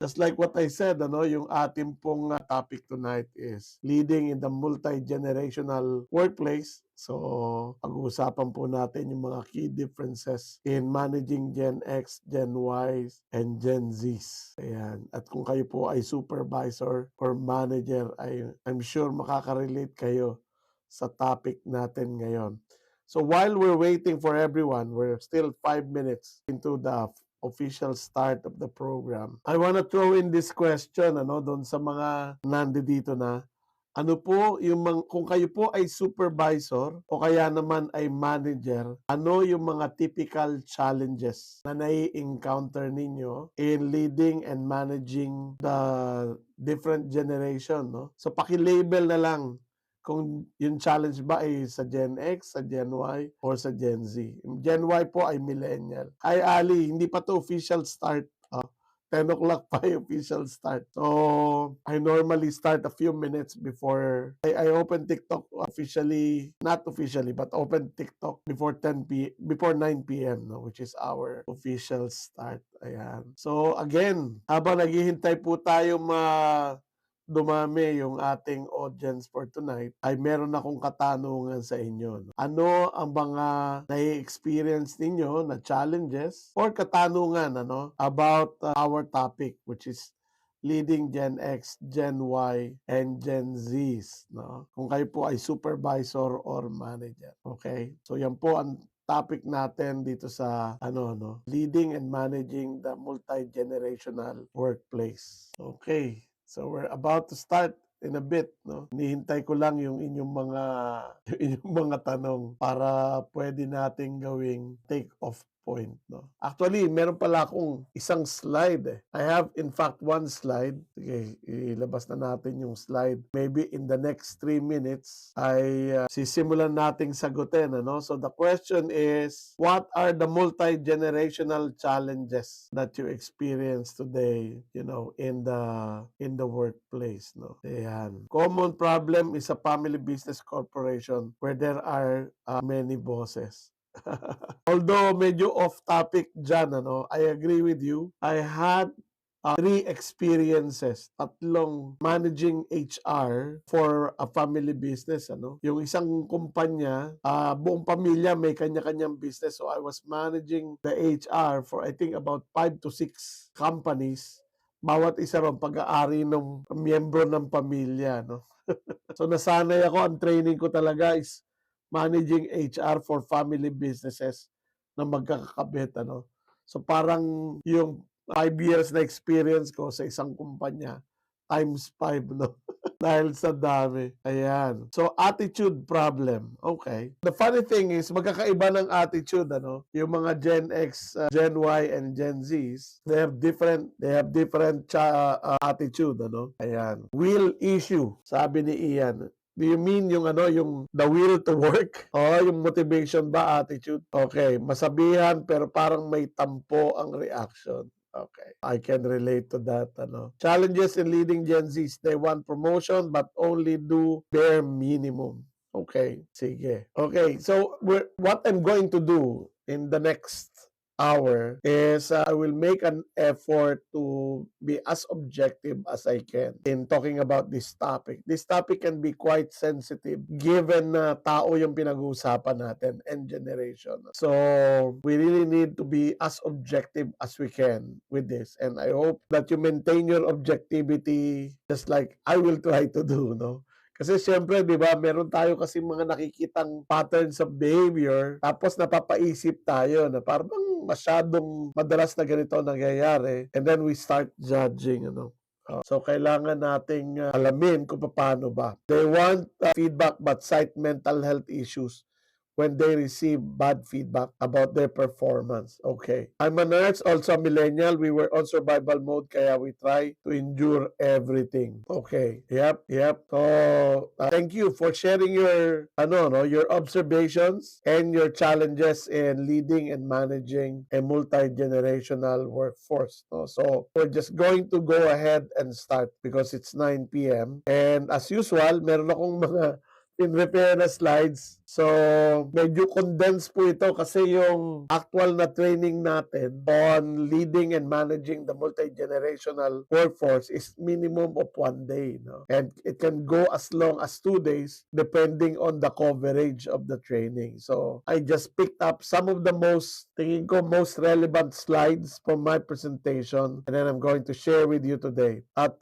Just like what I said, yung ating pong topic tonight is leading in the multi-generational workplace. So, pag-uusapan po natin yung mga key differences in managing Gen X, Gen Y, and Gen Zs. Ayan. At kung kayo po ay supervisor or manager, I'm sure makaka-relate kayo sa topic natin ngayon. So while we're waiting for everyone, we're still 5 minutes into the official start of the program. I want to throw in this question doon sa mga nandito na. Ano po yung kung kayo po ay supervisor o kaya naman ay manager, ano yung mga typical challenges na nai-encounter ninyo in leading and managing the different generation, no? So paki-label na lang kung yung challenge ba ay sa Gen X, sa Gen Y, or sa Gen Z. Yung Gen Y po ay millennial. Hi Ali, hindi pa to official start. 10 o'clock pa yung official start. So, I normally start a few minutes before I open TikTok officially, not officially, but open TikTok before 9 p.m., no, which is our official start. Ayan. So, again, habang naghihintay po tayo dumami yung ating audience for tonight, ay meron akong katanungan sa inyo. Ano ang mga nai-experience ninyo na challenges or katanungan about our topic, which is leading Gen X, Gen Y, and Gen Zs. No? Kung kayo po ay supervisor or manager. Okay? So yan po ang topic natin dito sa leading and managing the multi-generational workplace. Okay. So we're about to start in a bit, no? Hinihintay ko lang yung inyong mga yung inyong mga tanong para pwede nating gawing take off point, no? Actually, meron pala akong isang slide eh. I have in fact one slide. Sige, ilabas na natin yung slide. Maybe in the next 3 minutes ay sisimulan nating sagutin, So the question is, what are the multi-generational challenges that you experience today, in the workplace, no? Ayan. Common problem is a family business corporation where there are many bosses. Although medyo off topic dyan, I agree with you. I had 3 experiences, tatlong managing HR for a family business, Yung isang kumpanya, buong pamilya may kanya-kanyang business. So I was managing the HR for I think about 5 to 6 companies. Bawat isa ron pag-aari ng miyembro ng pamilya, So nasanay ako, ang training ko talaga is managing HR for family businesses na magkakakabit, So parang yung 5 years na experience ko sa isang kumpanya times 5, no? Dahil sa dami. Ayan. So, attitude problem. Okay. The funny thing is, magkakaiba ng attitude, Yung mga Gen X, Gen Y, and Gen Zs, they have different attitude, Ayan. Will issue, sabi ni Ian. Do you mean yung the will to work? Yung motivation ba, attitude? Okay, masabihan pero parang may tampo ang reaction. Okay, I can relate to that. Challenges in leading Gen Zs, they want promotion but only do bare minimum. Okay, sige. Okay, so what I'm going to do in the next hour is I will make an effort to be as objective as I can in talking about this topic. This topic can be quite sensitive given na tao yung pinag-uusapan natin and generation. So we really need to be as objective as we can with this, and I hope that you maintain your objectivity just like I will try to do, no? Kasi syempre, di ba, meron tayo kasi mga nakikitang patterns of behavior, tapos napapaisip tayo na parang masyadong madalas na ganito nangyayari, and then we start judging, So, kailangan nating alamin kung paano ba. They want feedback but cite mental health issues when they receive bad feedback about their performance. Okay. I'm a nurse, also a millennial. We were on survival mode, kaya we try to endure everything. Okay. Yep. So, thank you for sharing your observations and your challenges in leading and managing a multi-generational workforce. So, we're just going to go ahead and start because it's 9 p.m. And as usual, meron akong mga pinrepare na slides. So, medyo condensed po ito kasi yung actual na training natin on leading and managing the multi-generational workforce is minimum of 1 day. No? And it can go as long as 2 days depending on the coverage of the training. So, I just picked up some of the tingin ko, most relevant slides from my presentation and then I'm going to share with you today. At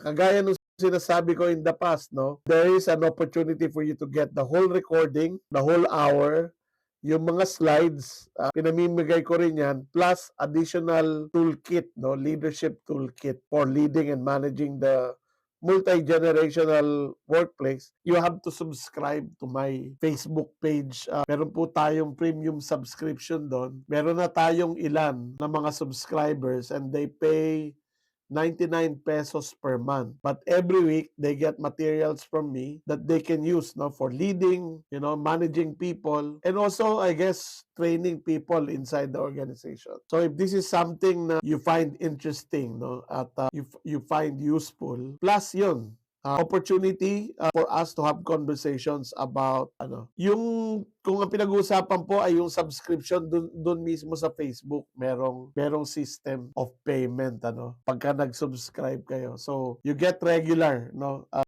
kagaya nung sinasabi ko in the past, no, there is an opportunity for you to get the whole recording, the whole hour, yung mga slides, pinamimigay ko rin yan, plus additional toolkit, no, leadership toolkit for leading and managing the multi-generational workplace. You have to subscribe to my Facebook page. Meron po tayong premium subscription doon. Meron na tayong ilan na mga subscribers and they pay 99 pesos per month. But every week, they get materials from me that they can use, no, for leading, managing people, and also, I guess, training people inside the organization. So if this is something na you find interesting, no, at you find useful, plus yun, opportunity for us to have conversations about yung kung ang pinag-uusapan po ay yung subscription dun mismo sa Facebook, merong system of payment pagka nag-subscribe kayo. So you get regular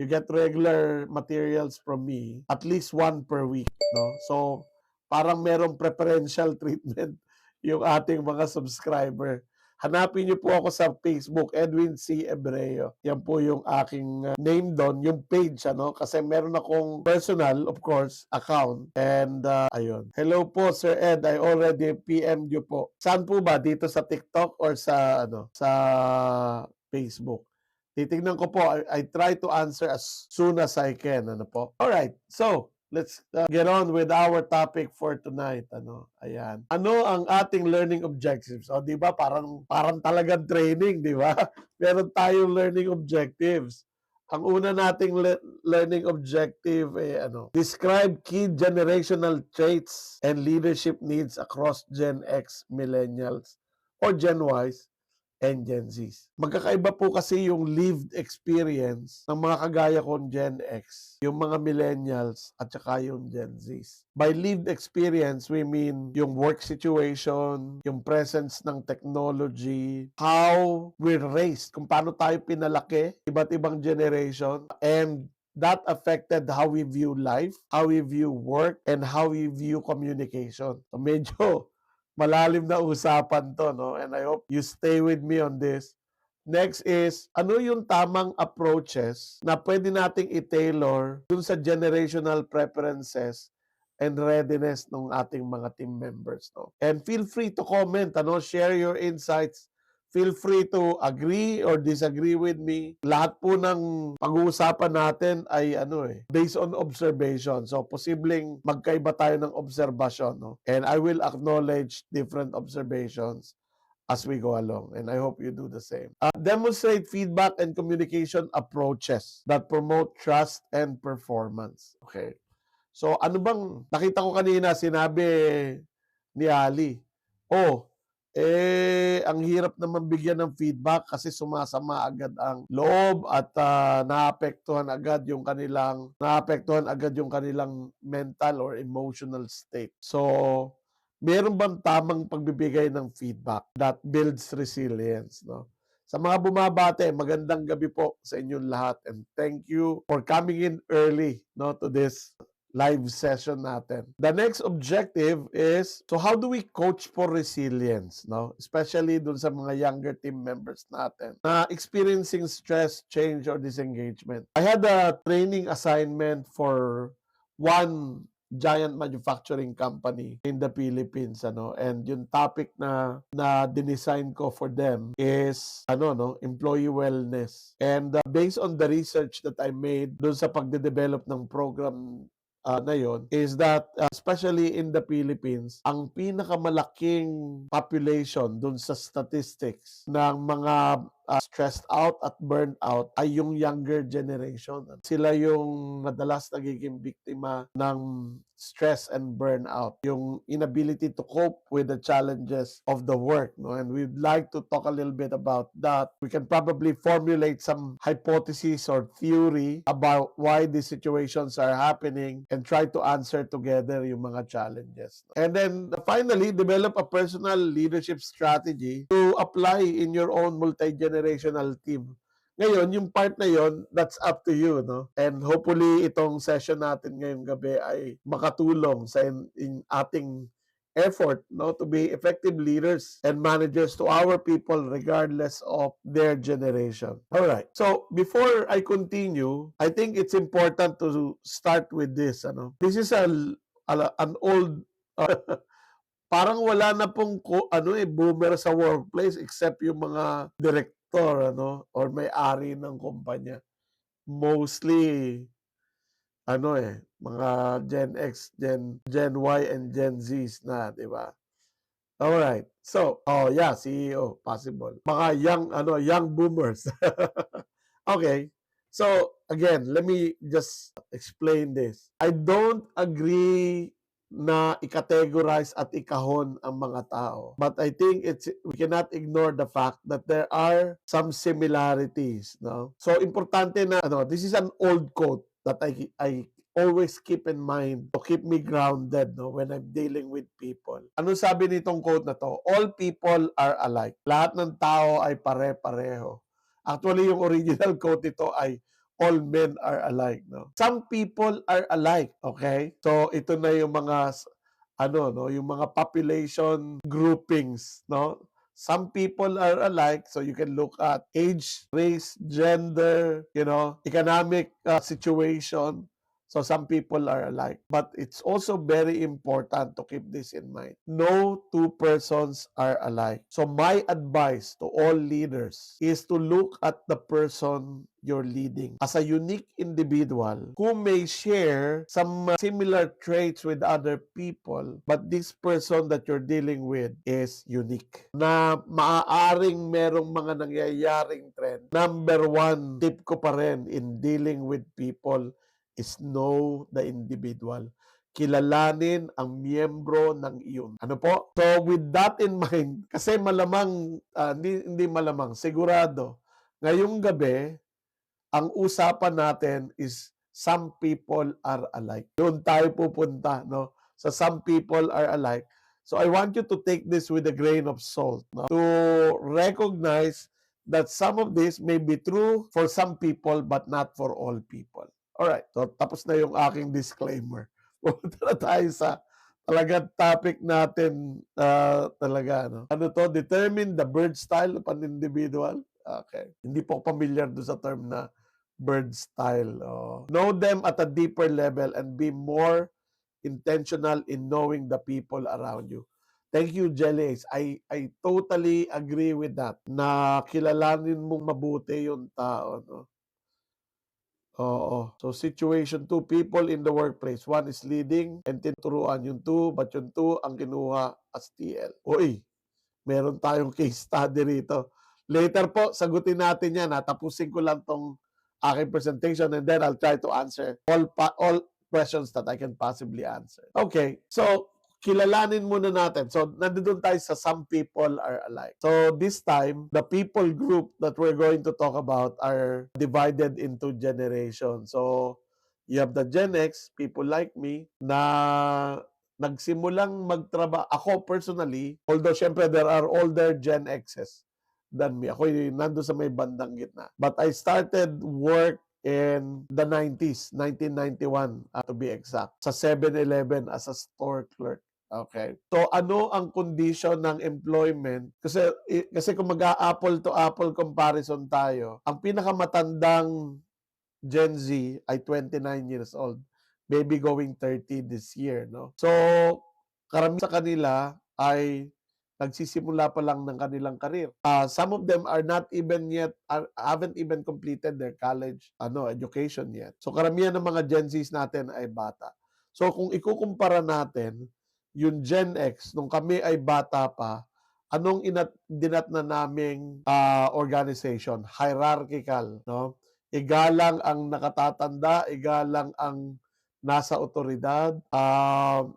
you get regular materials from me, at least one per week, no. So parang merong preferential treatment yung ating mga subscriber. Hanapin niyo po ako sa Facebook, Edwin C. Ebreo. Yan po yung aking name doon, yung page, kasi meron akong personal, of course, account. And, ayun. Hello po, Sir Ed. I already PM you po. Saan po ba? Dito sa TikTok or sa Facebook? Titignan ko po. I try to answer as soon as I can. Alright. So, let's get on with our topic for tonight. Ayan. Ano ang ating learning objectives? O, di ba? Parang talagang training, di ba? Meron tayong learning objectives. Ang una nating learning objective describe key generational traits and leadership needs across Gen X, Millennials, or Gen Ys, and Gen Zs. Magkakaiba po kasi yung lived experience ng mga kagaya kong Gen X, yung mga Millennials, at saka yung Gen Zs. By lived experience, we mean yung work situation, yung presence ng technology, how we're raised, kung paano tayo pinalaki, iba't ibang generation, and that affected how we view life, how we view work, and how we view communication. So medyo malalim na usapan to, and I hope you stay with me on this. Next is, ano yung tamang approaches na pwede nating i-tailor dun sa generational preferences and readiness ng ating mga team members. And feel free to comment, share your insights. Feel free to agree or disagree with me. Lahat po ng pag-uusapan natin ay based on observation. So posibleng magkaiba tayo ng obserbasyon, And I will acknowledge different observations as we go along. And I hope you do the same. Demonstrate feedback and communication approaches that promote trust and performance. Okay. So ano bang nakita ko kanina, sinabi ni Ali, ang hirap naman bigyan ng feedback kasi sumasama agad ang loob at naapektuhan agad yung kanilang mental or emotional state. So, meron bang tamang pagbibigay ng feedback that builds resilience, Sa mga bumabate, magandang gabi po sa inyong lahat and thank you for coming in early, to this live session natin. The next objective is, so how do we coach for resilience, especially dun sa mga younger team members natin na experiencing stress, change, or disengagement. I had a training assignment for one giant manufacturing company in the Philippines, and yung topic na dinesign ko for them is employee wellness. And based on the research that I made dun sa pagde-develop ng program na yon, is that especially in the Philippines, ang pinakamalaking population dun sa statistics ng mga stressed out at burned out ay yung younger generation. Sila yung madalas nagiging biktima ng stress and burnout, yung inability to cope with the challenges of the work, no? And we'd like to talk a little bit about that. We can probably formulate some hypotheses or theory about why these situations are happening and try to answer together yung mga challenges. And then finally, develop a personal leadership strategy to apply in your own multi-generational team. Ngayon, yung part na yon, that's up to you, no? And hopefully, itong session natin ngayong gabi ay makatulong sa in ating effort, no, to be effective leaders and managers to our people regardless of their generation. All right. So, before I continue, I think it's important to start with this, ano. This is an old parang wala na pong boomer sa workplace except yung mga direktor, ano, or may-ari ng kumpanya. Mostly mga Gen X, Gen Y, and Gen Zs na, di ba? Alright. So, yeah, CEO, possible. Mga young boomers. Okay. So, again, let me just explain this. I don't agree na i-categorize at ikahon ang mga tao. But I think we cannot ignore the fact that there are some similarities, no? So importante na this is an old quote that I always keep in mind to keep me grounded, no, when I'm dealing with people. Ano sabi nitong quote na to? All people are alike. Lahat ng tao ay pare-pareho. Actually, yung original quote nito ay all men are alike, no? Some people are alike, okay? So ito na yung mga yung mga population groupings, no? Some people are alike, so you can look at age, race, gender, economic situation. So some people are alike. But it's also very important to keep this in mind. No two persons are alike. So my advice to all leaders is to look at the person you're leading as a unique individual who may share some similar traits with other people, but this person that you're dealing with is unique. Na maaaring merong mga nangyayaring trend. Number one tip ko pa rin in dealing with people is know the individual. Kilalanin ang miyembro ng iyon. Ano po? So with that in mind, kasi malamang, hindi malamang, sigurado, ngayong gabi, ang usapan natin is some people are alike. Doon tayo pupunta, no? So some people are alike. So I want you to take this with a grain of salt, no? To recognize that some of this may be true for some people but not for all people. Alright, so tapos na yung aking disclaimer. Pupunta na tayo sa talagang topic natin talaga. No? Ano to? Determine the bird style of an individual. Okay. Hindi po familiar do sa term na bird style. Know them at a deeper level and be more intentional in knowing the people around you. Thank you, Jelly. I totally agree with that. Na kilalanin mong mabuti yung tao. No? Oo. So, situation 2, people in the workplace. 1 is leading and tinuturuan yung 2, but yung 2 ang kinuha as TL. Uy, meron tayong case study rito. Later po, sagutin natin yan. Tapusin ko lang tong aking presentation and then I'll try to answer all questions that I can possibly answer. Okay, so kilalanin muna natin. So, nandun tayo sa some people are alike. So, this time, the people group that we're going to talk about are divided into generations. So, you have the Gen X, people like me, na nagsimulang magtrabaho. Ako personally, although syempre there are older Gen Xs than me. Ako nandun sa may bandang gitna. But I started work in the 90s, 1991 to be exact, sa 7-Eleven as a store clerk. Okay. So ano ang condition ng employment? Kasi kung mag-a-apple to apple comparison tayo, ang pinakamatandang Gen Z ay 29 years old. Maybe going 30 this year, no? So karamihan sa kanila ay nagsisimula pa lang ng kanilang career. Some of them are not even yet, haven't even completed their college education yet. So karamihan ng mga Gen Zs natin ay bata. So kung ikukumpara natin, yung Gen X, nung kami ay bata pa, anong dinatnan naming organization, hierarchical, no? Igalang ang nakatatanda, igalang ang nasa otoridad.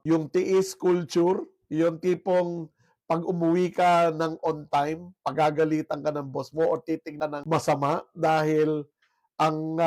Yung tiis culture, yung tipong pag umuwi ka ng on time, pagagalitan ka ng boss mo o titingnan ng masama dahil ang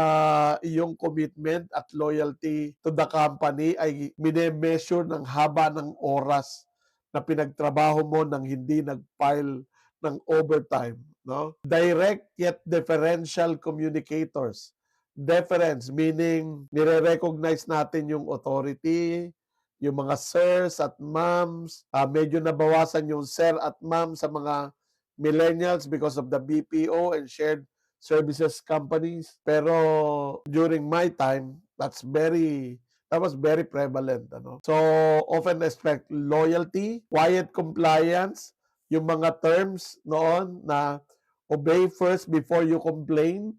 iyong commitment at loyalty to the company ay mine-measure ng haba ng oras na pinagtrabaho mo nang hindi nag-file ng overtime, no? Direct yet differential communicators. Deference meaning nire-recognize natin yung authority, yung mga sirs at ma'ams. Medyo nabawasan yung sir at ma'am sa mga millennials because of the BPO and shared services companies. Pero during my time, that was very prevalent. Ano? So, often expect loyalty, quiet compliance, yung mga terms noon na obey first before you complain.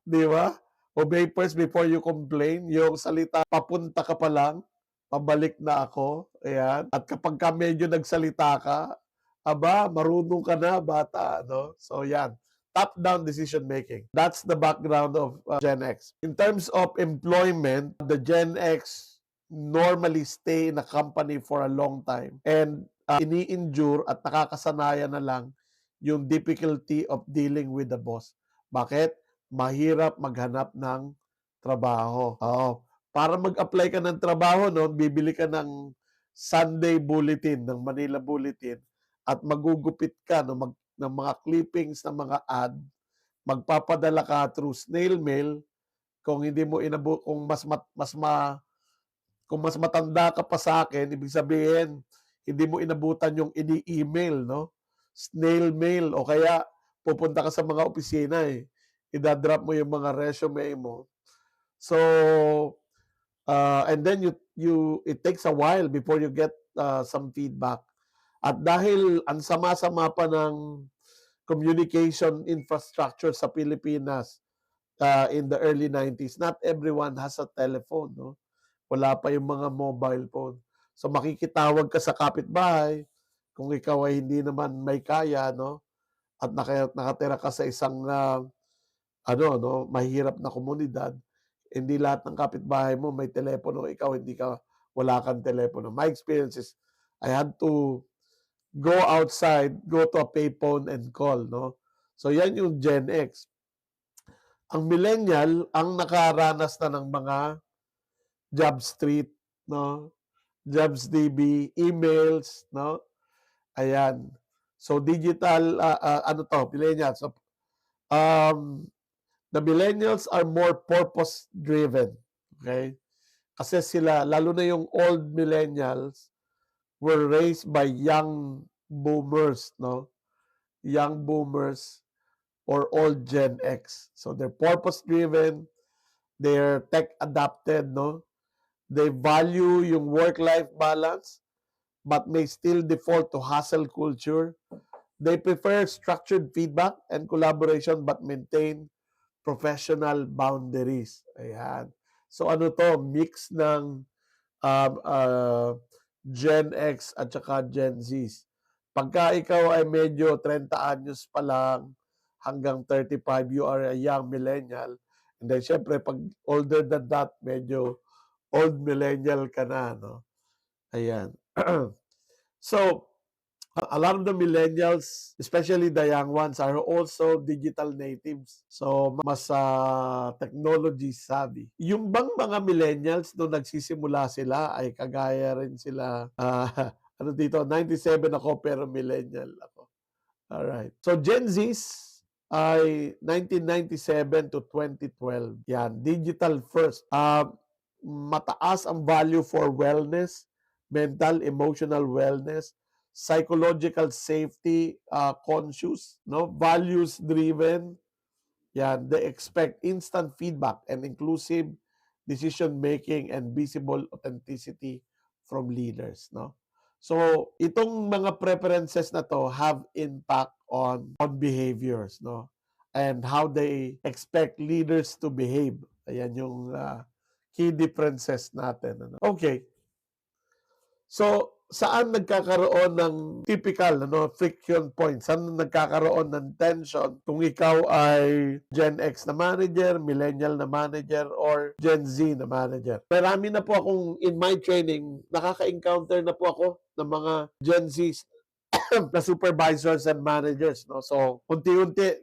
Di ba? Obey first before you complain. Yung salita, papunta ka pa lang, pabalik na ako. Ayan. At kapag ka medyo nagsalita ka, aba, marunong ka na, bata. No? So, yan. Top-down decision making. That's the background of Gen X. In terms of employment, the Gen X normally stay in a company for a long time and ini-endure at nakakasanayan na lang yung difficulty of dealing with the boss. Bakit? Mahirap maghanap ng trabaho. Para mag-apply ka ng trabaho, no, bibili ka ng Sunday Bulletin, ng Manila Bulletin, at magugupit ka ng mga clippings ng mga ad, magpapadala ka through snail mail. Kung hindi mo kung kung mas matanda ka pa sa akin, ibig sabihin hindi mo inabutan yung ini-email, no? Snail mail o kaya pupunta ka sa mga opisina idadrop mo yung mga resume mo. So and then it takes a while before you get some feedback. At dahil ang sama-sama pa ng communication infrastructure sa Pilipinas in the early 90s, not everyone has a telephone, no? Wala pa yung mga mobile phone. So makikitawag ka sa kapitbahay kung ikaw ay hindi naman may kaya, no? At nakatira ka sa isang mahirap na komunidad, hindi lahat ng kapitbahay mo may telepono, ikaw wala kang telepono. My experience is I had to go outside, go to a payphone and call, no? So yan yung Gen X. Ang millennial, ang nakaranas na ng mga job street, no? Jobs DB, emails, no? Ayan. So digital, millennials. So, the millennials are more purpose driven. Okay? Kasi sila, lalo na yung old millennials, were raised by young boomers, no? Young boomers or old Gen X. So they're purpose driven, they're tech adapted, no? They value yung work-life balance but may still default to hustle culture. They prefer structured feedback and collaboration but maintain professional boundaries. Ayan. So ano to? Mix ng Gen X at saka Gen Z. Pagka ikaw ay medyo 30 anyos pa lang hanggang 35, you are a young millennial. And then syempre, pag older than that, medyo old millennial ka na, no? Ayan. So, a lot of the millennials, especially the young ones, are also digital natives. So, mas technology savvy. Yung bang mga millennials, nung nagsisimula sila, ay kagaya rin sila, ano dito, 97 ako pero millennial ako. Alright. So, Gen Zs ay 1997 to 2012. Yan, digital first. Mataas ang value for wellness, mental, emotional wellness, psychological safety conscious, no? Values driven. Yan, they expect instant feedback and inclusive decision making and visible authenticity from leaders, no? So, itong mga preferences na to have impact on behaviors, no? And how they expect leaders to behave. Ayan yung key differences natin. Ano? Okay. So, saan nagkakaroon ng typical friction points? Saan nagkakaroon ng tension kung ikaw ay Gen X na manager, millennial na manager, or Gen Z na manager? Marami na po akong, in my training, nakaka-encounter na po ako ng mga Gen Z na supervisors and managers. No? So, unti-unti,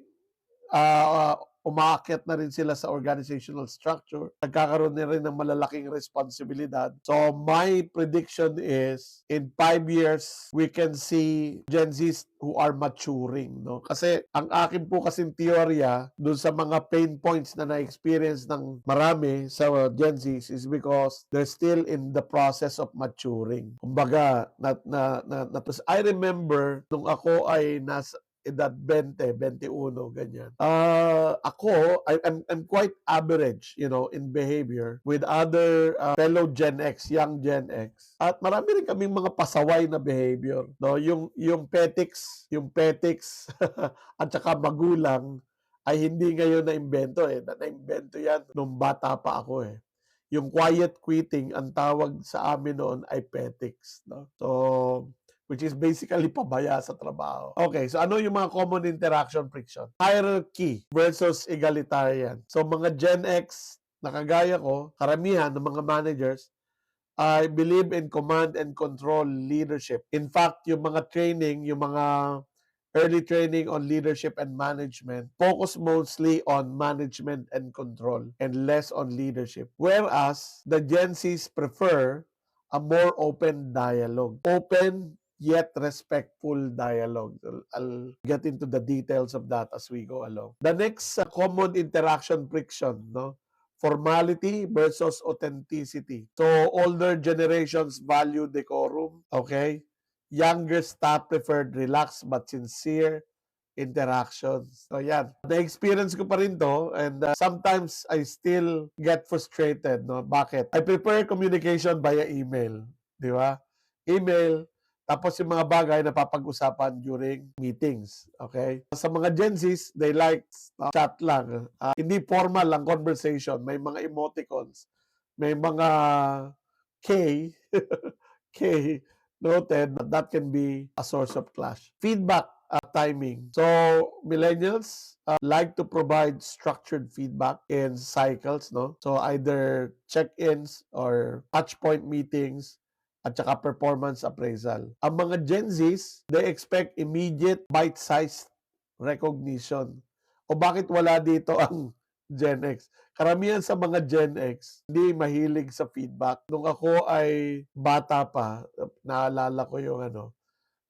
umaakyat na rin sila sa organizational structure. Nagkakaroon na rin ng malalaking responsibilidad. So my prediction is in 5 years, we can see Gen Zs who are maturing. No? Kasi ang akin po kasing teorya dun sa mga pain points na na-experience ng marami sa Gen Zs is because they're still in the process of maturing. Kumbaga, I remember nung ako ay nasa edad 20, 21, ganyan. I'm quite average, in behavior with other fellow Gen X, young Gen X. At marami rin kaming mga pasaway na behavior, no? Yung petics at saka magulang ay hindi ngayon na-imbento eh. Na-imbento yan nung bata pa ako eh. Yung quiet quitting, ang tawag sa amin noon ay petics, no? So, which is basically pabaya sa trabaho. Okay, so ano yung mga common interaction friction? Hierarchy versus egalitarian. So mga Gen X, na kagaya ko, karamihan ng mga managers, I believe in command and control leadership. In fact, yung mga training, yung mga early training on leadership and management, focus mostly on management and control and less on leadership. Whereas the Gen Zs prefer a more open dialogue. Open yet respectful dialogue. I'll get into the details of that as we go along. The next common interaction friction, no? Formality versus authenticity. So older generations value decorum, okay? Younger staff preferred relaxed but sincere interactions. So yan, na-experience ko pa rin to and sometimes I still get frustrated, no? Bakit? I prefer communication via email, di ba? Email, tapos yung mga bagay na papag-usapan during meetings, okay? Sa mga Gen Zs, they like chat lang. Hindi formal lang conversation. May mga emoticons. May mga K, K, noted that can be a source of clash. Feedback timing. So, millennials like to provide structured feedback in cycles, no? So, either check-ins or touchpoint meetings at saka performance appraisal. Ang mga Gen Zs, they expect immediate bite-sized recognition. O bakit wala dito ang Gen X? Karamihan sa mga Gen X, hindi mahilig sa feedback. Nung ako ay bata pa, naalala ko yung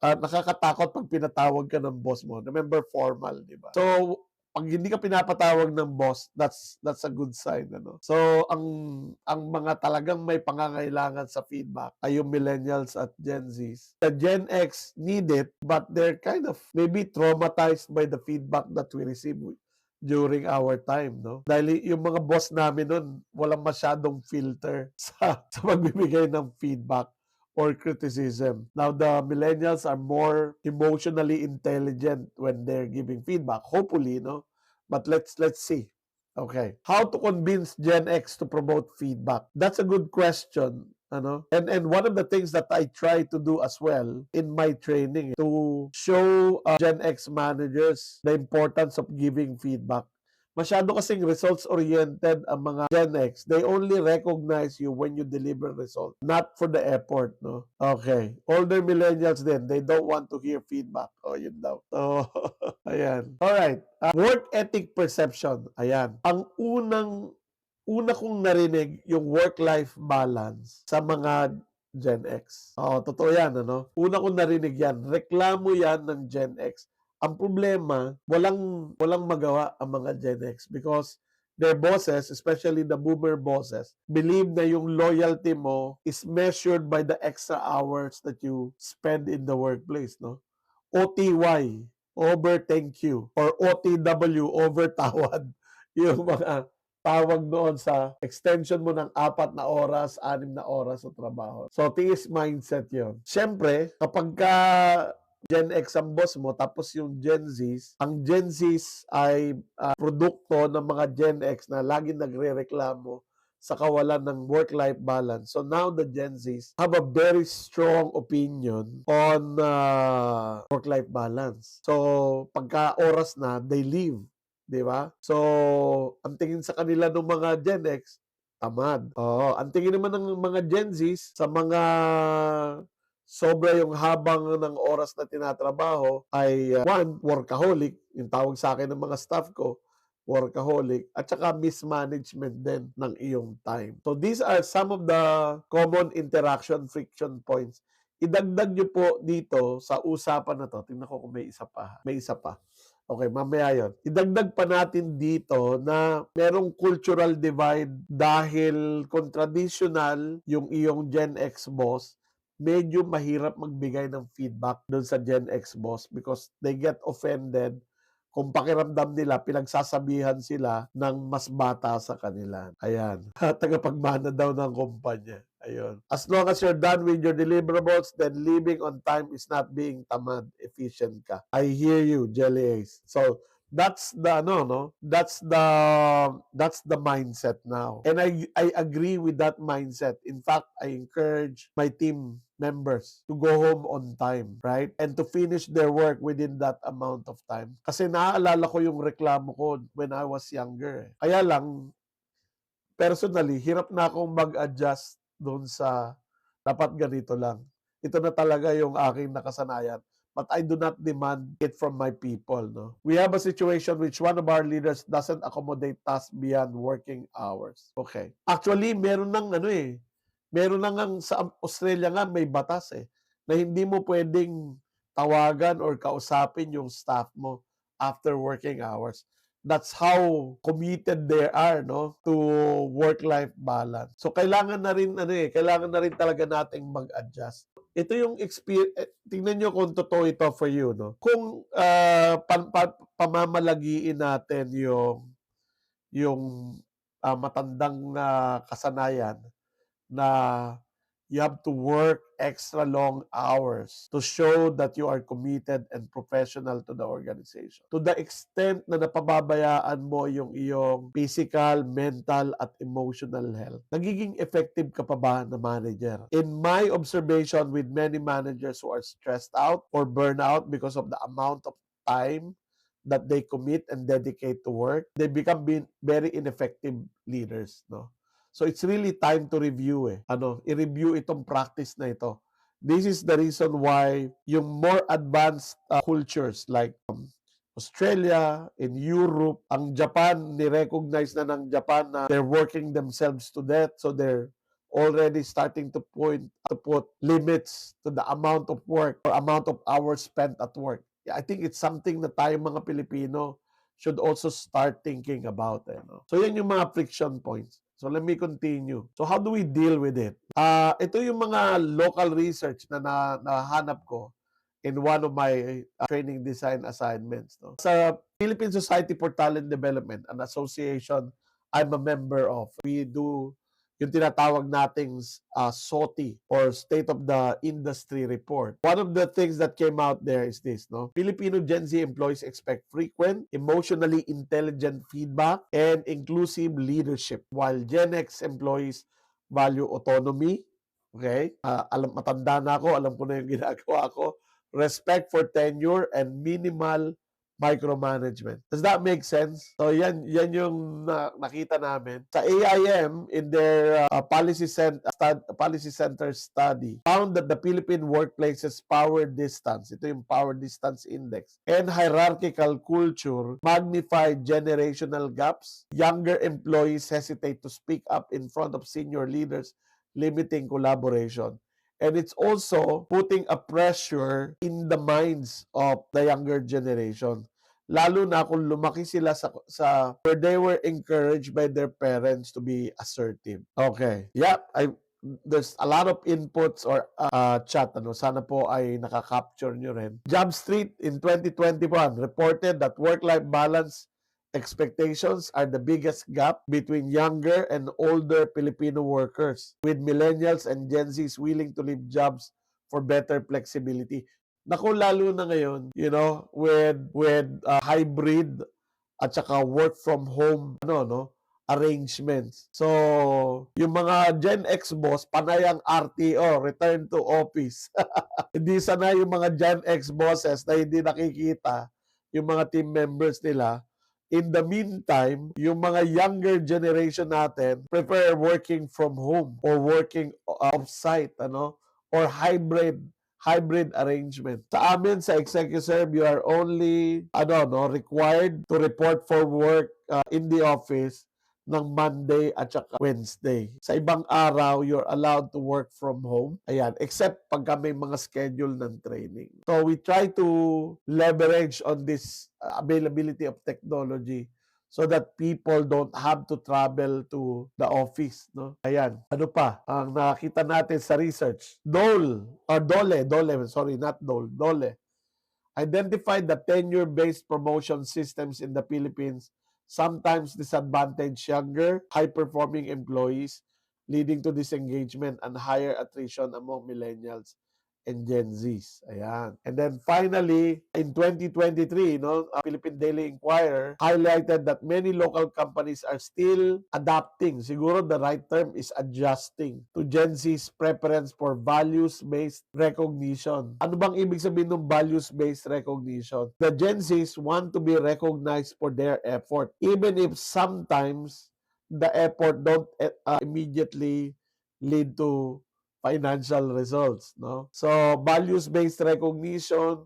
nakakatakot pag pinatawag ka ng boss mo. Remember, formal, di ba? So, pag hindi ka pinapatawag ng boss, that's a good sign, ano? So, ang mga talagang may pangangailangan sa feedback ay yung millennials at Gen Zs. The Gen X need it, but they're kind of maybe traumatized by the feedback that we receive during our time, no? Dahil yung mga boss namin nun, walang masyadong filter sa magbibigay ng feedback or criticism. Now, the millennials are more emotionally intelligent when they're giving feedback. Hopefully, no? But let's see. Okay. How to convince Gen X to promote feedback? That's a good question. And one of the things that I try to do as well in my training to show Gen X managers the importance of giving feedback. Masyado kasing results-oriented ang mga Gen X. They only recognize you when you deliver results, not for the effort, no? Okay. Older millennials din, they don't want to hear feedback. O, yun daw. So, ayan. Alright. Work ethic perception. Ayan. Ang una kong narinig yung work-life balance sa mga Gen X. Totoo yan, ano? Una kong narinig yan. Reklamo yan ng Gen X. Ang problema, walang magawa ang mga Gen X because their bosses, especially the boomer bosses, believe na yung loyalty mo is measured by the extra hours that you spend in the workplace, no? OTY, over thank you, or OTW, over tawad. Yung mga tawag noon sa extension mo ng 4 na oras, 6 na oras sa trabaho. So, tiis mindset yon. Siyempre, kapag Gen X ang boss mo, tapos yung Gen Zs, ang Gen Zs ay produkto ng mga Gen X na laging nagre-reklamo sa kawalan ng work-life balance. So now the Gen Zs have a very strong opinion on work-life balance. So pagka oras na, they leave. Di ba? So, ang tingin sa kanila ng mga Gen X, tamad. Oo. Ang tingin naman ng mga Gen Zs sa mga sobra yung habang ng oras na tinatrabaho ay one, workaholic, yung tawag sa akin ng mga staff ko, workaholic, at saka mismanagement din ng iyong time. So these are some of the common interaction friction points. Idagdag nyo po dito sa usapan na to. Tingnan ko kung may isa pa. May isa pa. Okay, mamaya yun. Idagdag pa natin dito na merong cultural divide dahil kung traditional yung iyong Gen X boss, medyo mahirap magbigay ng feedback doon sa Gen X boss because they get offended kung pakiramdam nila, pinagsasabihan sila ng mas bata sa kanila. Ayan. Tagapagmana daw ng kumpanya. Ayun. As long as you're done with your deliverables, then leaving on time is not being tamad, efficient ka. I hear you, Jelly Ace. So, that's the that's the mindset now. And I agree with that mindset. In fact, I encourage my team members to go home on time, right? And to finish their work within that amount of time. Kasi naaalala ko yung reklamo ko when I was younger. Kaya lang, personally, hirap na akong mag-adjust doon sa dapat ganito lang. Ito na talaga yung aking nakasanayan. But I do not demand it from my people. No? We have a situation which one of our leaders doesn't accommodate tasks beyond working hours. Okay. Actually, meron nang sa Australia nga may batas na hindi mo pwedeng tawagan or kausapin yung staff mo after working hours. That's how committed they are to work-life balance. So kailangan na rin talaga nating mag-adjust. Ito yung experience, tingnan nyo kung totoo ito for you, no? Kung pamamalagiin natin yung matandang kasanayan na you have to work extra long hours to show that you are committed and professional to the organization. To the extent na napababayaan mo yung iyong physical, mental, at emotional health, nagiging effective ka pa ba na manager? In my observation with many managers who are stressed out or burn out because of the amount of time that they commit and dedicate to work, they become very ineffective leaders, no? So it's really time to review i-review itong practice na ito. This is the reason why yung more advanced cultures like Australia, in Europe, ang Japan, ni-recognize na ng Japan na they're working themselves to death, so they're already starting to put limits to the amount of work or amount of hours spent at work. Yeah, I think it's something na tayo mga Pilipino should also start thinking about. So yan yung mga friction points. So let me continue. So how do we deal with it? Ito yung mga local research na nahanap ko in one of my training design assignments. No? Sa Philippine Society for Talent Development, an association I'm a member of, we do yung tinatawag nating SOTI or State of the Industry Report. One of the things that came out there is this, no? Filipino Gen Z employees expect frequent, emotionally intelligent feedback and inclusive leadership, while Gen X employees value autonomy, okay? Matanda na ako, alam ko na yung ginagawa ko, respect for tenure, and minimal micromanagement. Does that make sense? So yan yung nakita namin. Sa AIM, in their policy center study, found that the Philippine workplaces power distance, ito yung power distance index, and hierarchical culture magnify generational gaps. Younger employees hesitate to speak up in front of senior leaders, limiting collaboration. And it's also putting a pressure in the minds of the younger generation. Lalo na kung lumaki sila sa where they were encouraged by their parents to be assertive. Okay. Yeah, there's a lot of inputs or chat. Sana po ay nakaka-capture nyo rin. JobStreet in 2021 reported that work-life balance expectations are the biggest gap between younger and older Filipino workers, with millennials and Gen Zs willing to leave jobs for better flexibility. Naku, lalo na ngayon, with hybrid at saka work from home arrangements. So, yung mga Gen X boss, panay ang RTO, return to office. Hindi sanay yung mga Gen X bosses na hindi nakikita yung mga team members nila. In the meantime, yung mga younger generation natin prefer working from home or working off-site, or hybrid arrangement. Sa amin, sa ExecuServe, you are only required to report for work in the office ng Monday at saka Wednesday. Sa ibang araw, you're allowed to work from home. Ayan, except pagka may mga schedule ng training. So we try to leverage on this availability of technology so that people don't have to travel to the office, no? Ayan. Ano pa ang nakita natin sa research? Dole, sorry, not Dole identified that tenure-based promotion systems in the Philippines sometimes disadvantage younger, high-performing employees, leading to disengagement and higher attrition among millennials and Gen Zs. Ayan. And then finally, in 2023, Philippine Daily Inquirer highlighted that many local companies are still adapting. Siguro the right term is adjusting to Gen Z's preference for values-based recognition. Ano bang ibig sabihin ng values-based recognition? The Gen Zs want to be recognized for their effort, even if sometimes the effort don't immediately lead to financial results, no? So, values-based recognition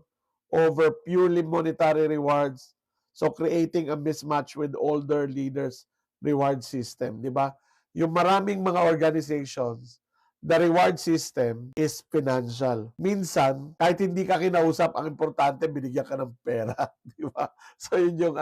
over purely monetary rewards. So, creating a mismatch with older leaders' reward system, di ba? Yung maraming mga organizations, the reward system is financial. Minsan, kahit hindi ka kinausap, ang importante, binigyan ka ng pera, di ba? So, yun yung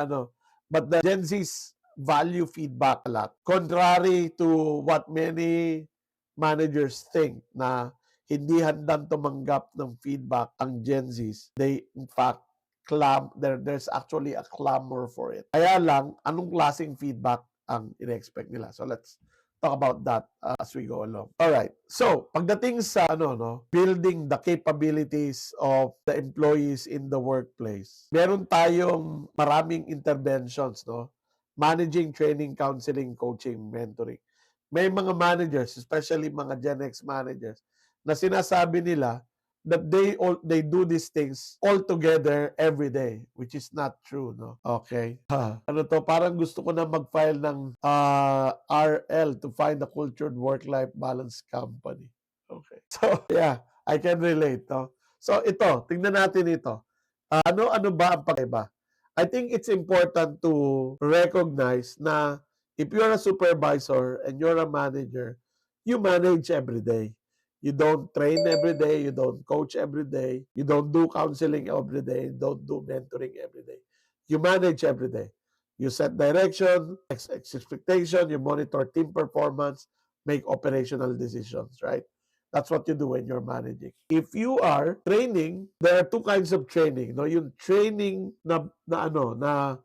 But the Gen Z's value feedback a lot. Contrary to what many managers think na hindi handang tumanggap ng feedback ang Gen Zs, they in fact there's actually a clamor for it. Kaya lang, anong klaseng feedback ang in-expect nila? So let's talk about that as we go along. All right. So, pagdating sa building the capabilities of the employees in the workplace. Meron tayong maraming interventions, no? Managing, training, counseling, coaching, mentoring. May mga managers, especially mga Gen X managers, na sinasabi nila that they do these things all together every day, which is not true, no? Okay. Parang gusto ko na mag-file ng RL to find a cultured work-life balance company. Okay. So, yeah, I can relate, no? So, ito, tingnan natin ito. Ano ba ang pagkaiba? I think it's important to recognize na if you're a supervisor and you're a manager, you manage every day. You don't train every day, you don't coach every day, you don't do counseling every day, you don't do mentoring every day. You manage every day. You set direction, expectation, you monitor team performance, make operational decisions, right? That's what you do when you're managing. If you are training, there are two kinds of training, no? Yung training na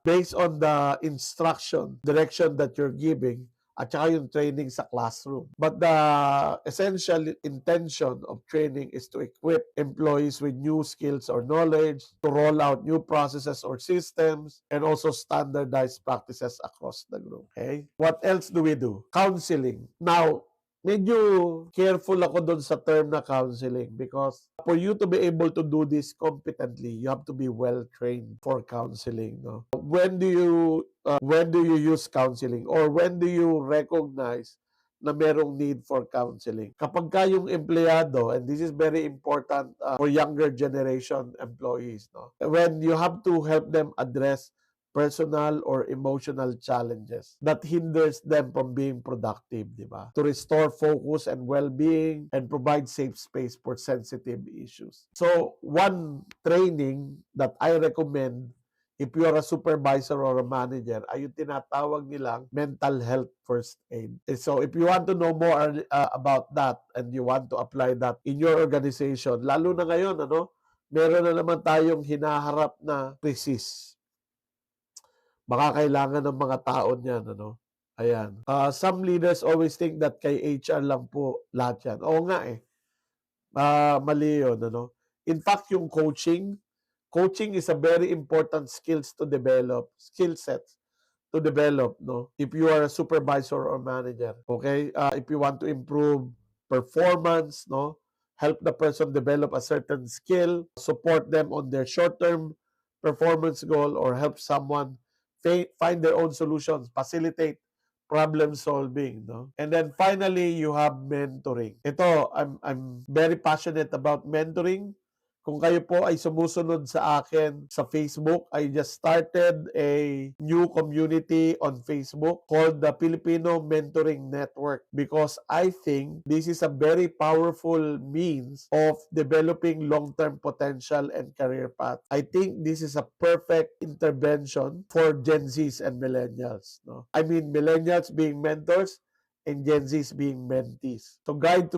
based on the instruction, direction that you're giving, at saka yung training sa classroom. But the essential intention of training is to equip employees with new skills or knowledge, to roll out new processes or systems, and also standardized practices across the group. Okay? What else do we do? Counseling. Now, medyo careful ako doon sa term na counseling because for you to be able to do this competently, you have to be well trained for counseling, no? When do you use counseling or when do you recognize na merong need for counseling? Kapag ka yung empleyado, and this is very important for younger generation employees, no? When you have to help them address personal or emotional challenges that hinders them from being productive, di ba? To restore focus and well-being and provide safe space for sensitive issues. So, one training that I recommend if you're a supervisor or a manager ay yung tinatawag nilang mental health first aid. So, if you want to know more about that and you want to apply that in your organization, lalo na ngayon, meron na naman tayong hinaharap na crisis. Baka kailangan ng mga tao niyan, Ayan. Some leaders always think that kay HR lang po lahat yan. Oo nga eh. Mali yun, In fact, yung coaching is a very important skill sets to develop, no? If you are a supervisor or manager, okay? If you want to improve performance, no? Help the person develop a certain skill, support them on their short-term performance goal, or help someone find their own solutions, facilitate problem solving, no? And then finally, you have mentoring. Ito, I'm very passionate about mentoring. Kung kayo po ay sumusunod sa akin sa Facebook, I just started a new community on Facebook called the Filipino Mentoring Network because I think this is a very powerful means of developing long-term potential and career path. I think this is a perfect intervention for Gen Zs and millennials. No? I mean, millennials being mentors and Gen Zs being mentees. To guide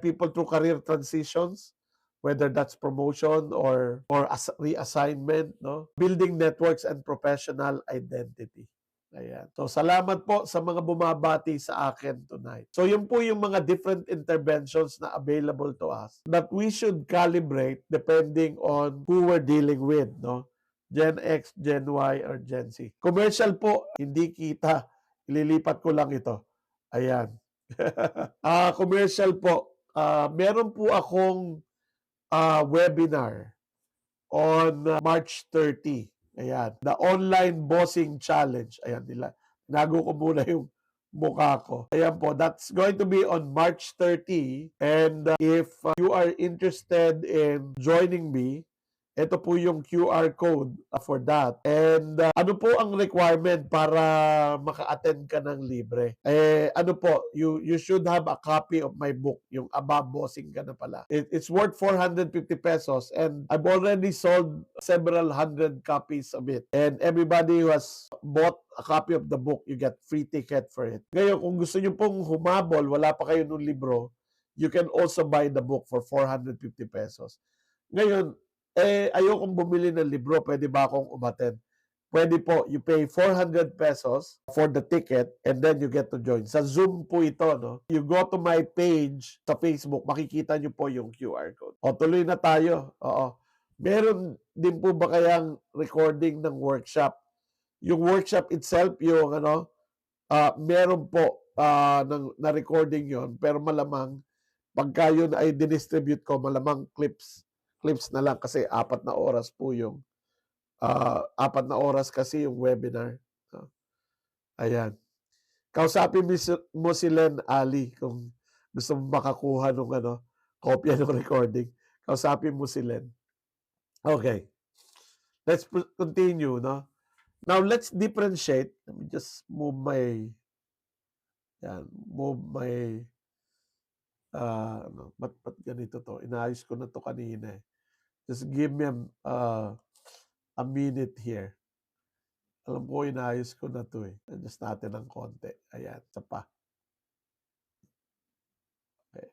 people through career transitions, whether that's promotion or reassignment, no? Building networks and professional identity. Ayan. So, salamat po sa mga bumabati sa akin tonight. So, yun po yung mga different interventions na available to us that we should calibrate depending on who we're dealing with, no? Gen X, Gen Y, or Gen Z. Commercial po, hindi kita. Ililipat ko lang ito. Ayan. Commercial po. Meron po akong webinar on March 30. Ayan. The Online Bossing Challenge. Ayan nila. Nago ko muna yung mukha ko. Ayan po. That's going to be on March 30. And if you are interested in joining me, ito po yung QR code for that. And ano po ang requirement para maka-attend ka ng libre? Ano po, you should have a copy of my book, yung Above Bossing Ka Na Pala. It's worth 450 pesos and I've already sold several hundred copies of it. And everybody who has bought a copy of the book, you get free ticket for it. Ngayon, kung gusto nyo pong humabol, wala pa kayo ng libro, you can also buy the book for 450 pesos. Ngayon, ayokong bumili ng libro, pwede ba akong umattend? Pwede po, you pay 400 pesos for the ticket and then you get to join. Sa Zoom po ito, no? You go to my page sa Facebook, makikita nyo po yung QR code. O, tuloy na tayo. Oo. Meron din po ba kayang recording ng workshop? Yung workshop itself, yung meron po na recording yon, pero malamang pagka yun ay dinistribute ko, malamang clips na lang kasi 4 na oras po yung 4 na oras kasi yung webinar. Ayan. Kausapin mo si Len Ali kung gusto mo makakuha ng kopya ng recording. Kausapin mo si Len. Okay. Let's continue, no? Now, let's differentiate. Let me just move my ba't ganito to? Inayos ko na to kanina eh. Just give me a minute here. Alam ko, inayos ko na to eh. Adjust natin ng konti. Ayan, isa pa. Okay.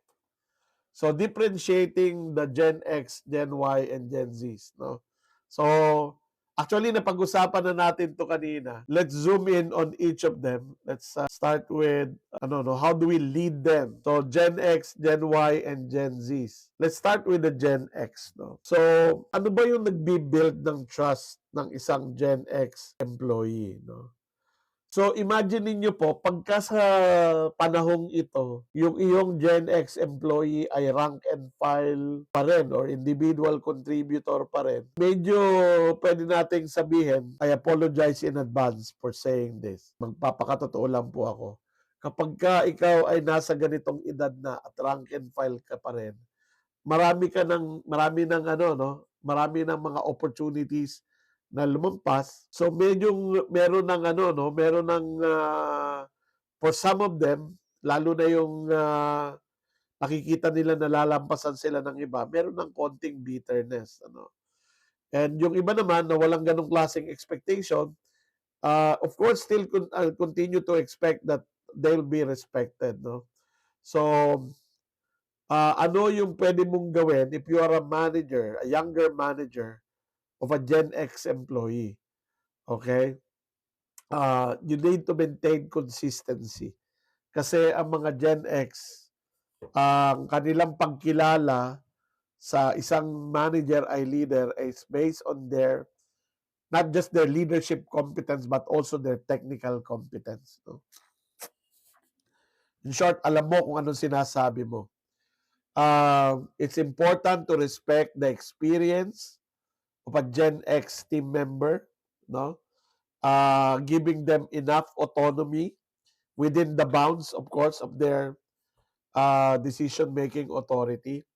So, differentiating the Gen X, Gen Y, and Gen Zs. No? So, actually, napag-usapan na natin to kanina. Let's zoom in on each of them. Let's start with, how do we lead them? So, Gen X, Gen Y, and Gen Zs. Let's start with the Gen X. No? So, ano ba yung nagbi-build ng trust ng isang Gen X employee? No? So, imagine niyo po, pagka sa panahong ito, yung iyong Gen X employee ay rank and file pa rin or individual contributor pa rin, medyo pwede nating sabihin, I apologize in advance for saying this. Magpapakatotoo lang po ako. Kapag ka ikaw ay nasa ganitong edad na at rank and file ka pa rin, marami ng mga opportunities na lumampas. So medyo meron ng for some of them, lalo na yung nakikita nila na lalampasan sila ng iba, meron ng konting bitterness, And yung iba naman na walang ganong klaseng expectation, of course still continue to expect that they'll be respected, no? So ano yung pwede mong gawin if you are a manager, a younger manager of a Gen X employee? Okay? You need to maintain consistency. Kasi ang mga Gen X, ang kanilang pagkilala sa isang manager ay leader is based on their not just their leadership competence but also their technical competence. No? In short, alam mo kung anong sinasabi mo. It's important to respect the experience of a Gen X team member, no? Giving them enough autonomy within the bounds, of course, of their decision-making authority.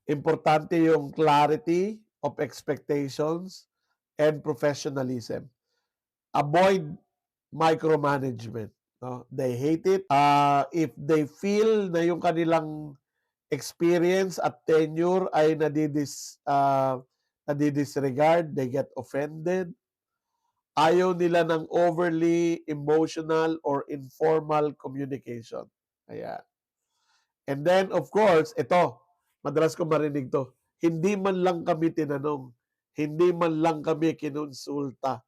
Importante yung clarity of expectations and professionalism. Avoid micromanagement. No? They hate it. If they feel na yung kanilang experience at tenure ay nadidisregard, they get offended. Ayaw nila ng overly emotional or informal communication. Ayan. And then, of course, ito, madalas ko marinig to, hindi man lang kami tinanong, hindi man lang kami kinonsulta.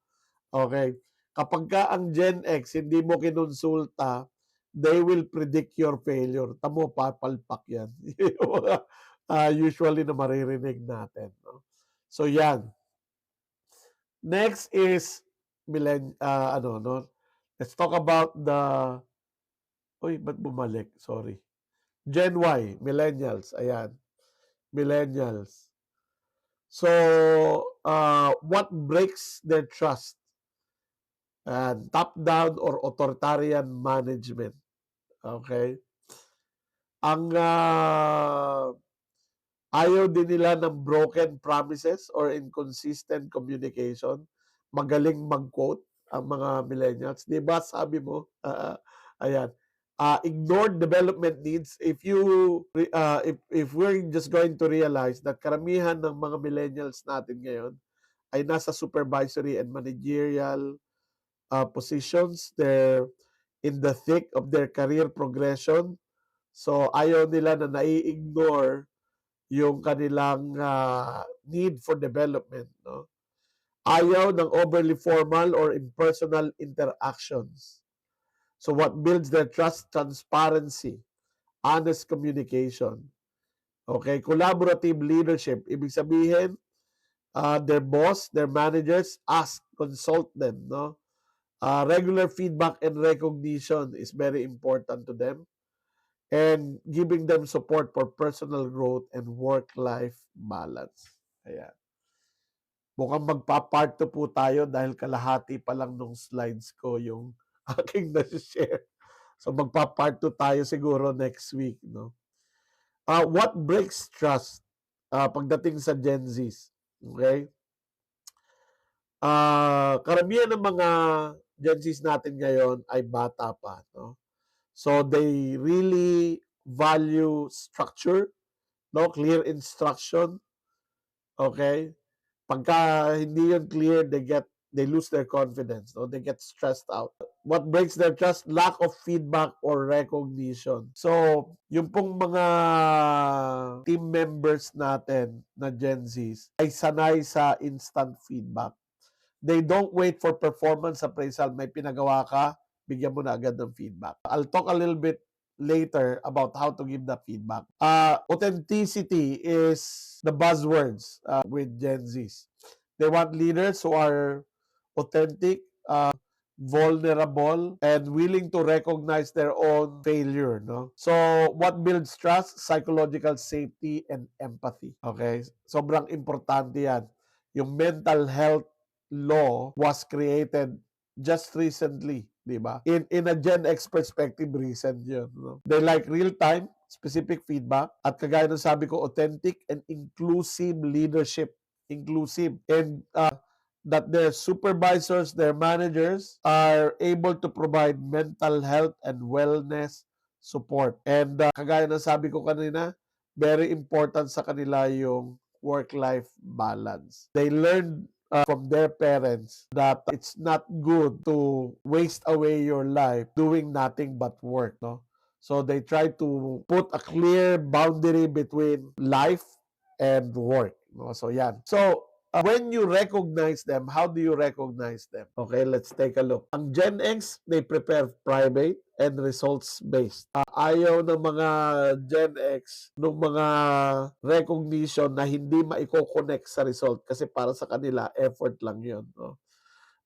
Okay? Kapag ka ang Gen X, hindi mo kinonsulta, they will predict your failure. Tamo, papalpak yan. Usually na maririnig natin. No? So, yan. Next is, let's talk about the, ba't bumalik? Sorry. Gen Y, millennials. Ayan. Millennials. So, what breaks their trust? And top-down or authoritarian management. Okay? Ang ayaw din nila ng broken promises or inconsistent communication. Magaling mag-quote ang mga millennials. Di ba sabi mo? Ayan. Ignored development needs. If we're just going to realize that karamihan ng mga millennials natin ngayon ay nasa supervisory and managerial positions. They're in the thick of their career progression. So ayaw nila na nai-ignore yung kanilang need for development. No? Ayaw ng overly formal or impersonal interactions. So what builds their trust? Transparency, honest communication. Okay, collaborative leadership. Ibig sabihin, their boss, their managers, ask, consult them. No? Regular feedback and recognition is very important to them. And giving them support for personal growth and work-life balance. Ayan. Mukhang magpa-part 2 po tayo dahil kalahati pa lang nung slides ko yung aking na-share. So magpa-part 2 tayo siguro next week. No? What breaks trust pagdating sa Gen Zs? Okay? Karamihan ng mga Gen Zs natin ngayon ay bata pa. No? So they really value structure, no, clear instruction. Okay? Pagka hindi yun clear, they lose their confidence, no? They get stressed out. What breaks their trust? Lack of feedback or recognition. So, yung pong mga team members natin na Gen Zs ay sanay sa instant feedback. They don't wait for performance appraisal. May pinagawa ka, bigyan mo na agad ng feedback. I'll talk a little bit later about how to give the feedback. Authenticity is the buzzwords with Gen Zs. They want leaders who are authentic, vulnerable, and willing to recognize their own failure. No? So, what builds trust? Psychological safety and empathy. Okay? Sobrang importante yan. Yung mental health law was created just recently, di ba? In a Gen X perspective, recent yun. No? They like real-time, specific feedback, at kagaya ng sabi ko, authentic and inclusive leadership. Inclusive. And that their supervisors, their managers are able to provide mental health and wellness support. And kagaya ng sabi ko kanina, very important sa kanila yung work-life balance. They learned from their parents that it's not good to waste away your life doing nothing but work. No? So they try to put a clear boundary between life and work. No? So yan. So when you recognize them, how do you recognize them? Okay, let's take a look. Ang Gen X, they prepare private and results-based. Ayaw ng mga Gen X ng mga recognition na hindi maiko-connect sa result kasi para sa kanila, effort lang yun. No?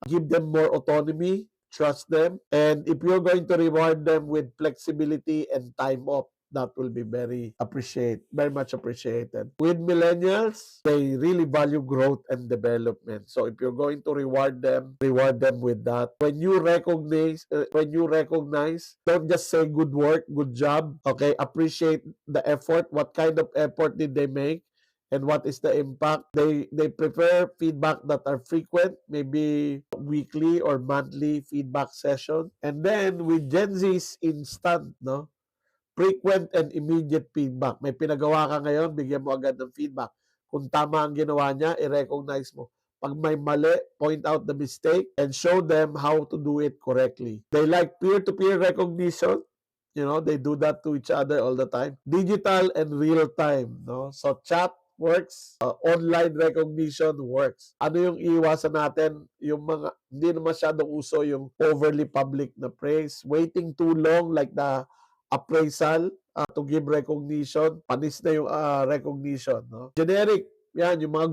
Give them more autonomy, trust them, and if you're going to reward them with flexibility and time off, that will be very much appreciated. With millennials, they really value growth and development. So if you're going to reward them with that. When you recognize, don't just say good work, good job. Okay, appreciate the effort. What kind of effort did they make? And what is the impact? They prefer feedback that are frequent, maybe weekly or monthly feedback session. And then with Gen Z's instant, no? Frequent and immediate feedback. May pinagawa ka ngayon, bigyan mo agad ng feedback. Kung tama ang ginawa niya, i-recognize mo. Pag may mali, point out the mistake and show them how to do it correctly. They like peer-to-peer recognition. You know, they do that to each other all the time. Digital and real time, no? So chat works, online recognition works. Ano yung iwasan natin? Yung mga hindi na masyadong uso yung overly public na praise, waiting too long like the appraisal to give recognition, panis na yung recognition, no? Generic, yan, yung mga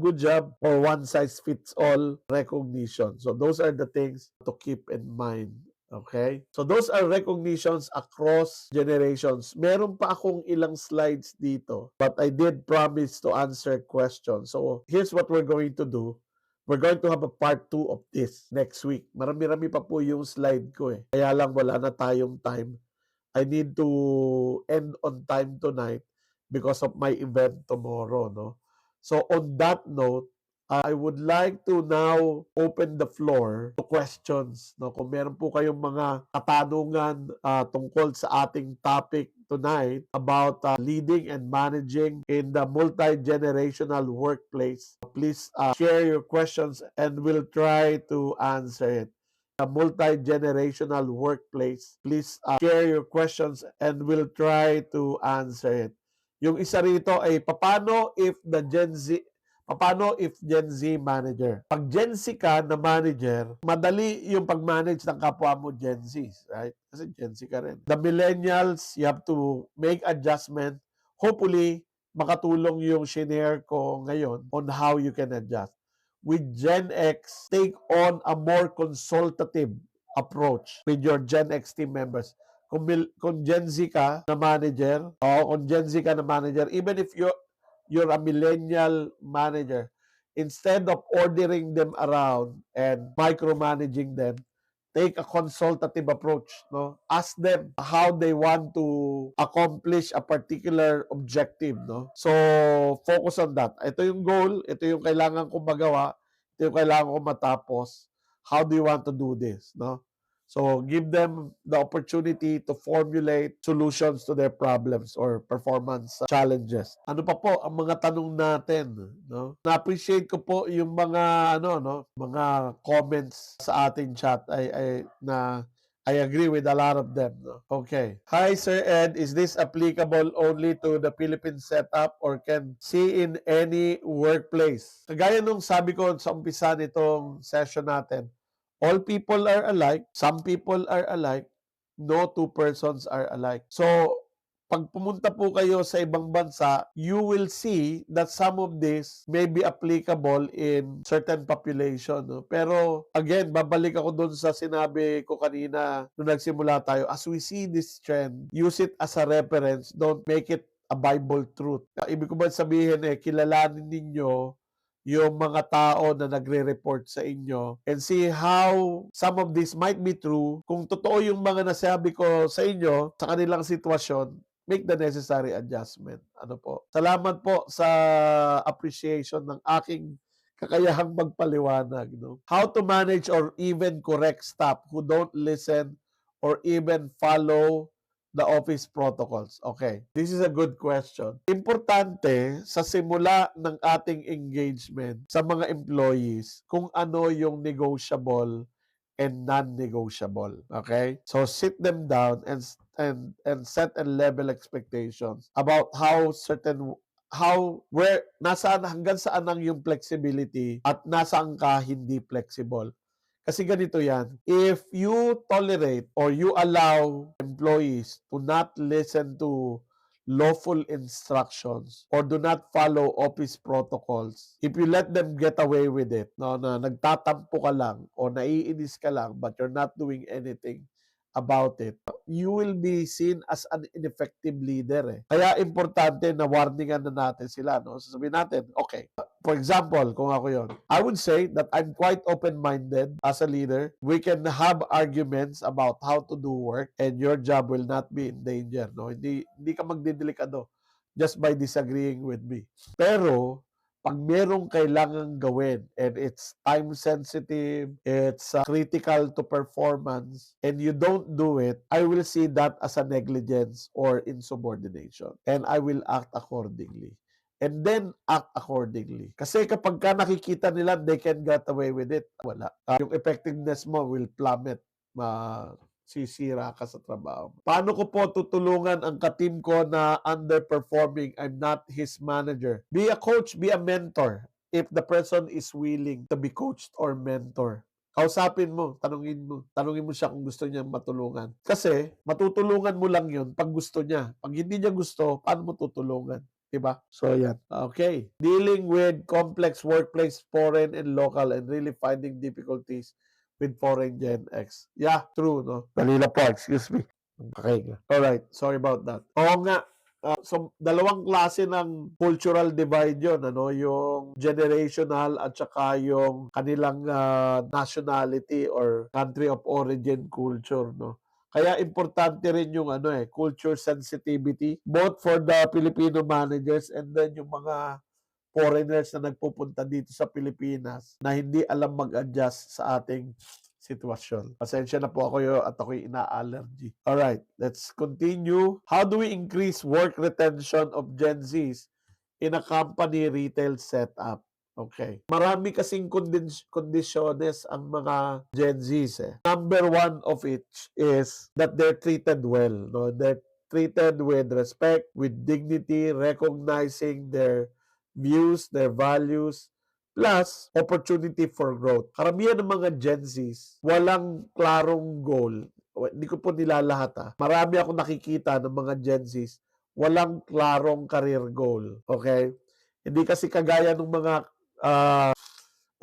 good job, or one size fits all recognition. So those are the things to keep in mind. Okay? So those are recognitions across generations. Meron pa akong ilang slides dito, but I did promise to answer questions. So here's what we're going to do. We're going to have a part 2 of this next week. Marami-rami pa po yung slide ko eh. Kaya lang wala na tayong time. I need to end on time tonight because of my event tomorrow, no? So on that note, I would like to now open the floor to questions, no? Kung meron po kayong mga katanungan tungkol sa ating topic tonight about leading and managing in the multi-generational workplace, please share your questions and we'll try to answer it. A multi-generational workplace, please share your questions and we'll try to answer it. Yung isa rito ay paano if Gen Z manager? Pag Gen Z ka na manager, madali yung pag-manage ng kapwa mo Gen Z, right? Kasi Gen Z ka rin. The millennials, you have to make adjustment. Hopefully, makatulong yung shinare ko ngayon on how you can adjust. With Gen X, take on a more consultative approach with your Gen X team members. Kung Gen Z ka na manager, even if you're a millennial manager, instead of ordering them around and micromanaging them, take a consultative approach, no? Ask them how they want to accomplish a particular objective, no? So focus on that. Ito yung goal, ito yung kailangan kong magawa, ito yung kailangan kong matapos. How do you want to do this, no? So give them the opportunity to formulate solutions to their problems or performance challenges. Ano pa po ang mga tanong natin, no? Na-appreciate ko po yung mga mga comments sa ating chat. I agree with a lot of them, no? Okay. Hi Sir Ed, is this applicable only to the Philippine setup or can see in any workplace? Kagaya nung sabi ko sa umpisa nitong session natin, all people are alike, some people are alike, no two persons are alike. So, pag pumunta po kayo sa ibang bansa, you will see that some of this may be applicable in certain population. No? Pero, again, babalik ako dun sa sinabi ko kanina nung nagsimula tayo. As we see this trend, use it as a reference. Don't make it a Bible truth. Ibig ko ba sabihin kilalanin ninyo yung mga tao na nagre-report sa inyo and see how some of this might be true. Kung totoo yung mga nasabi ko sa inyo sa kanilang sitwasyon, make the necessary adjustment. Ano po? Salamat po sa appreciation ng aking kakayahang magpaliwanag. No? How to manage or even correct staff who don't listen or even follow the office protocols. Okay, this is a good question. Importante sa simula ng ating engagement sa mga employees kung ano yung negotiable and non-negotiable. Okay? So sit them down and set and level expectations about how certain nasaan, hanggang saan ang yung flexibility at nasaan ka hindi flexible. Kasi ganito yan, if you tolerate or you allow employees to not listen to lawful instructions or do not follow office protocols, if you let them get away with it, no, na nagtatampo ka lang o naiinis ka lang but you're not doing anything about it, you will be seen as an ineffective leader. Kaya importante na warningan na natin sila. No? Sasabihin natin, okay, for example, kung ako yon, I would say that I'm quite open-minded as a leader. We can have arguments about how to do work and your job will not be in danger. No? Hindi ka magdidelikado just by disagreeing with me. Pero, pag merong kailangan gawin and it's time sensitive, it's critical to performance, and you don't do it, I will see that as a negligence or insubordination. And I will act accordingly. And then act accordingly. Kasi kapag ka nakikita nila they can get away with it, wala. Yung effectiveness mo will plummet. Sisira ka sa trabaho. Paano ko po tutulungan ang ka-team ko na underperforming? I'm not his manager. Be a coach, be a mentor. If the person is willing to be coached or mentor, kausapin mo, tanungin mo siya kung gusto niya matulungan. Kasi matutulungan mo lang 'yun pag gusto niya. Pag hindi niya gusto, paano mo tutulungan? Diba? So, yan. Okay. Dealing with complex workplace, foreign and local, and really finding difficulties with foreign Gen X. Yeah, true, no? Kanina po, excuse me. Okay. Alright, sorry about that. Oo nga, so dalawang klase ng cultural divide yun, ano? Yung generational at saka yung kanilang nationality or country of origin culture, no? Kaya importante rin yung culture sensitivity both for the Filipino managers and then yung mga foreigners na nagpupunta dito sa Pilipinas na hindi alam mag-adjust sa ating sitwasyon. Pasensya na po ako at ako'y ina-allergy. Alright, let's continue. How do we increase work retention of Gen Zs in a company retail setup? Okay. Marami kasing kondisyones ang mga Gen Zs. Number one of it is that they're treated well. No? They're treated with respect, with dignity, recognizing their views, their values, plus opportunity for growth. Karamihan ng mga Gen Zs, walang klarong goal. Hindi ko po nilalahat. Marami akong nakikita ng mga Gen Zs, walang klarong career goal. Okay? Hindi kasi kagaya ng mga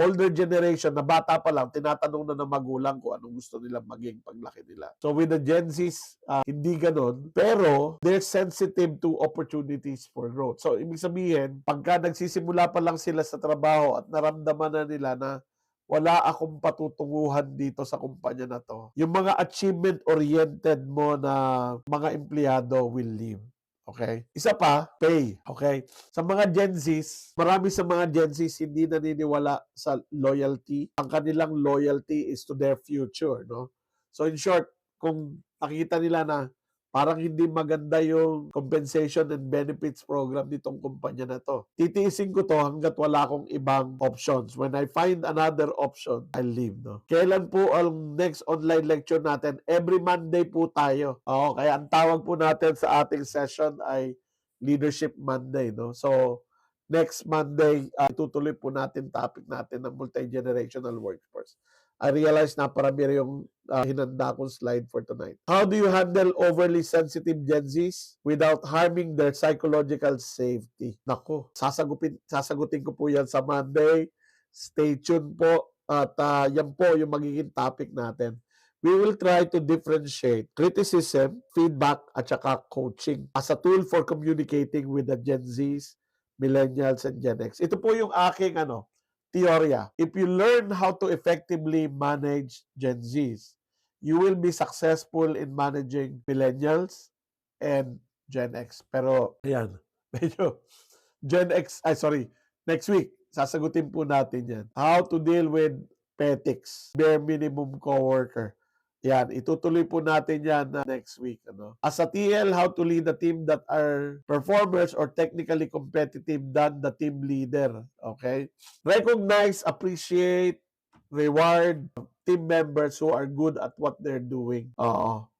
older generation na bata pa lang, tinatanong na ng magulang kung anong gusto nilang maging paglaki nila. So with the Gen Zs, hindi ganon. Pero they're sensitive to opportunities for growth. So ibig sabihin, pagka nagsisimula pa lang sila sa trabaho at naramdaman na nila na wala akong patutunguhan dito sa kumpanya na to, yung mga achievement-oriented mo na mga empleyado will leave. Okay? Isa pa, pay. Okay? Sa mga Gen Zs, marami sa mga Gen Zs hindi naniniwala sa loyalty. Ang kanilang loyalty is to their future, no? So in short, kung nakita nila na parang hindi maganda yung compensation and benefits program nitong kumpanya na to, titiisin ko to hanggat wala akong ibang options. When I find another option, I'll leave, no? Kailan po ang next online lecture natin? Every Monday po tayo. Kaya ang tawag po natin sa ating session ay Leadership Monday, no? So, next Monday, itutuloy po natin topic natin ng multi-generational workforce. I realize na parami yung hinanda kong slide for tonight. How do you handle overly sensitive Gen Zs without harming their psychological safety? Nako, sasagutin ko po yan sa Monday. Stay tuned po at yan po yung magiging topic natin. We will try to differentiate criticism, feedback, at saka coaching as a tool for communicating with the Gen Zs, Millennials, and Gen X. Ito po yung aking teorya. If you learn how to effectively manage Gen Zs, you will be successful in managing Millennials and Gen X. Pero, ayan, medyo Gen X, next week, sasagutin po natin yan. How to deal with PETICS, bare minimum coworker. Yan, itutuloy po natin yan next week. As a TL, how to lead a team that are performers or technically competitive than the team leader. Okay? Recognize, appreciate, reward team members who are good at what they're doing.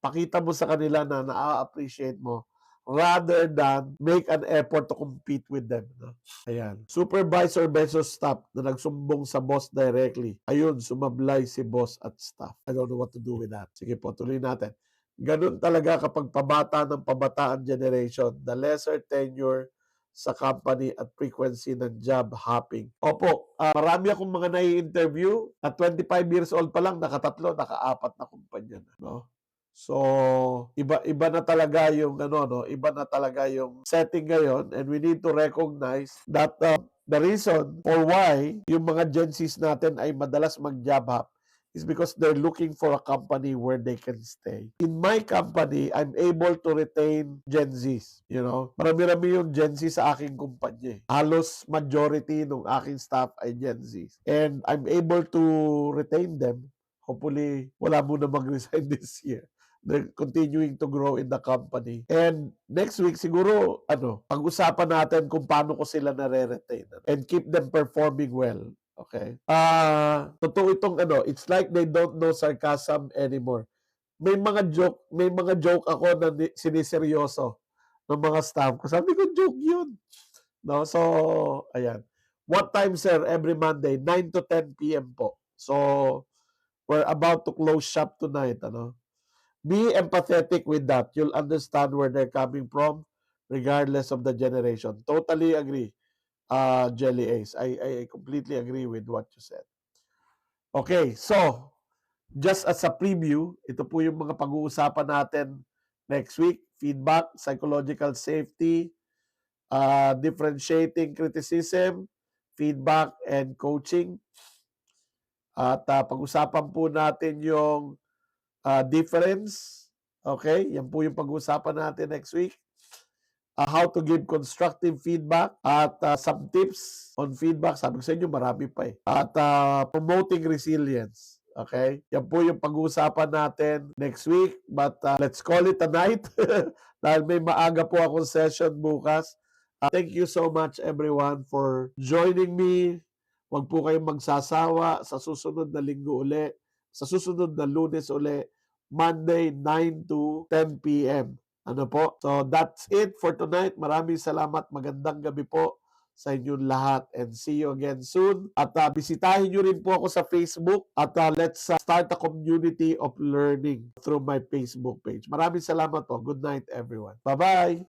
Pakita mo sa kanila na na-appreciate mo rather than make an effort to compete with them. No? Ayan. Supervisor versus staff na nagsumbong sa boss directly. Ayun, sumablay si boss at staff. I don't know what to do with that. Sige po, tuloy natin. Ganun talaga kapag pabata ng pabataan generation, the lesser tenure sa company at frequency ng job hopping. Opo, marami akong mga nai-interview at 25 years old pa lang, nakatatlo, nakaapat na kumpanya na. No? So, iba na talaga yung iba na talaga yung setting ngayon, and we need to recognize that the reason for why yung mga Gen Zs natin ay madalas mag-job hop is because they're looking for a company where they can stay. In my company, I'm able to retain Gen Zs. Marami-rami yung Gen Z sa aking kumpanya. Halos majority ng aking staff ay Gen Zs. And I'm able to retain them. Hopefully, wala muna mag-resign this year. They're continuing to grow in the company. And next week, siguro, pag-usapan natin kung paano ko sila nare-retain and keep them performing well. Okay? Totoo itong it's like they don't know sarcasm anymore. May mga joke ako na siniseryoso ng mga staff ko. Sabi ko, joke yun. No? So, ayan. What time, sir? Every Monday, 9 to 10 p.m. po. So, we're about to close shop tonight. Be empathetic with that. You'll understand where they're coming from regardless of the generation. Totally agree. Jelly Ace. I completely agree with what you said. Okay, so just as a preview, ito po yung mga pag-uusapan natin next week. Feedback, psychological safety, differentiating criticism, feedback, and coaching. At pag-usapan po natin yung difference. Okay, yan po yung pag-uusapan natin next week. How to give constructive feedback at some tips on feedback. Sabi ko sa inyo, marami pa eh. At promoting resilience. Okay? Yan po yung pag-uusapan natin next week. But let's call it a night dahil may maaga po akong session bukas. Thank you so much everyone for joining me. Huwag po kayong magsasawa sa susunod na linggo uli. Sa susunod na Lunes uli. Monday 9 to 10 p.m. So that's it for tonight. Maraming salamat. Magandang gabi po sa inyong lahat and see you again soon. At bisitahin nyo rin po ako sa Facebook at let's start a community of learning through my Facebook page. Maraming salamat po. Good night everyone. Bye-bye!